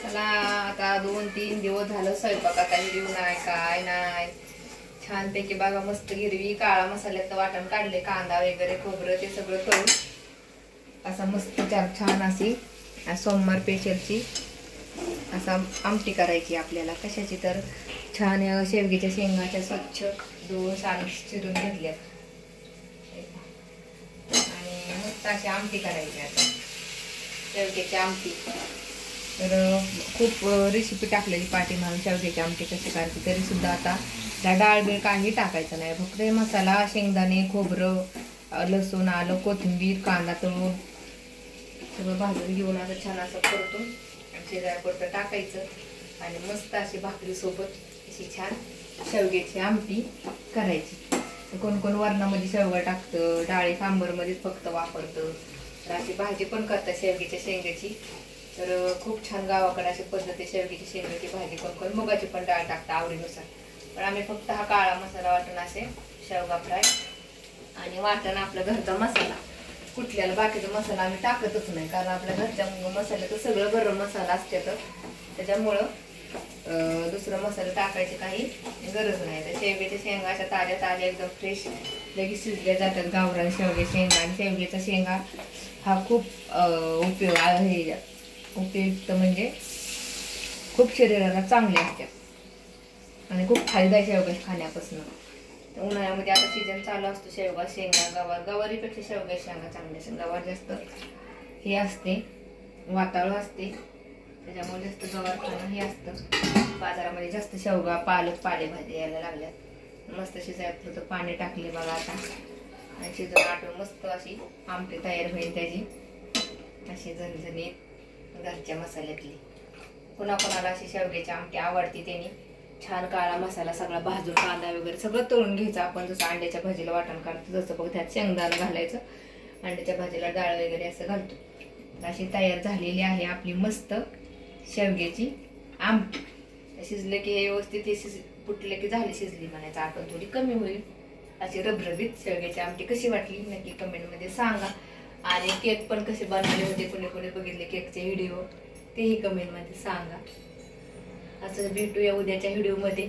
चला आता 2-3 दिवस झालं स्वयंपाकाचा व्हिडिओ नाही काय नाही. छानपैकी बघा मस्त हिरवी काळा मसाल्याचं वाटण काढले, कांदा वगैरे खोबरं ते सगळं करून असा मस्त छान अशी सोमवार स्पेशलची असा आमटी करायची आपल्याला. कशाची तर छान शेवग्याच्या शेंगाच्या स्वच्छ धुवून चिरून घेतल्यात आणि मस्त अशी आमटी करायची. आता शेवग्याची आमटी तर खूप रेसिपी टाकलेली पाठी म्हणून शेवग्याची आमटी कशी करायची, तरी सुद्धा आता त्या डाळ बीळ काही टाकायचं नाही. फक्त मसाला, शेंगदाणे, खोबरं, लसूण, आलं, कोथिंबीर, कांदा तळून सगळं भाजून घेऊन असं छान असं परतून शेजारपुरतं टाकायचं आणि मस्त अशी भाकरी सोबत अशी छान शेवग्याची आमटी करायची. कोण कोण वरणामध्ये शेवगा टाकतं, डाळी सांबरमध्येच फक्त वापरतं, तर अशी भाजी पण करतात शेवग्याच्या शेंगाची. तर खूप छान गावाकडे अशी पद्धती शेवग्याची शेंगाची भाजी. कोण कोण मुगाची पण डाळ टाकतं आवडीनुसार, पण आम्ही फक्त हा काळा मसाला वाटून असे शेवगा फ्राय आणि वाटण आपला घरचा मसाला. कुठल्याला बाकीचा मसाला आम्ही टाकतच नाही, कारण आपल्या घरच्या मसाल्याचं सगळं गरम मसाला असते, तर त्याच्यामुळं दुसरं मसाला टाकायची काही गरज नाही. तर शेवग्याच्या शेंगा अशा ताज्या ताज्या एकदम फ्रेश लगेच शिजल्या जातात. गावरान शेवग्या शेंगा आणि शेवग्याचा शेंगा हा खूप उपयुक्त म्हणजे खूप शरीराला चांगले असतात आणि खूप फायदा आहे शेवगा खाण्यापासून. उन्हाळ्यामध्ये आता सीजन चालू असतो शेवगा शेंगा. गवारीपेक्षा शेवगा शेंगा चांगले असतात. गवार जास्त हे असते, वातावरण असते, त्याच्यामुळे जास्त गवार खाणं हे असतं. बाजारामध्ये जास्त शेवगा, पालक, पालेभाज्या यायला लागल्यात. मस्त शिजायला पाणी टाकले बघा आता आणि शिजून आटून मस्त अशी आमटी तयार होईल त्याची, अशी झणझणीत घरच्या मसाल्यातली. कोणाकोणाला अशी शेवग्याची आमटी आवडते त्यांनी छान काळा मसाला सगळा भाजून कांदा वगैरे सगळं तळून घ्यायचं. आपण जसं अंड्याच्या भाजीला वाटण काढतो तसं बघ त्यात शेंगदाणा घालायचं, अंड्याच्या भाजीला डाळ वगैरे असं घालतो. अशी तयार झालेली आहे आपली मस्त शेवग्याची आमटी. शिजले की हे व्यवस्थित हे फुटले की झाली शिजली म्हणायचं, आपण थोडी कमी होईल अशी रबरबीत शेवग्याची आमटी कशी वाटली नक्की कमेंटमध्ये सांगा. आणि केक पण कसे बनवले होते, कोणी कोणी बघितले केकचे व्हिडिओ तेही कमेंटमध्ये सांगा. असं भेटूया उद्याच्या व्हिडिओमध्ये.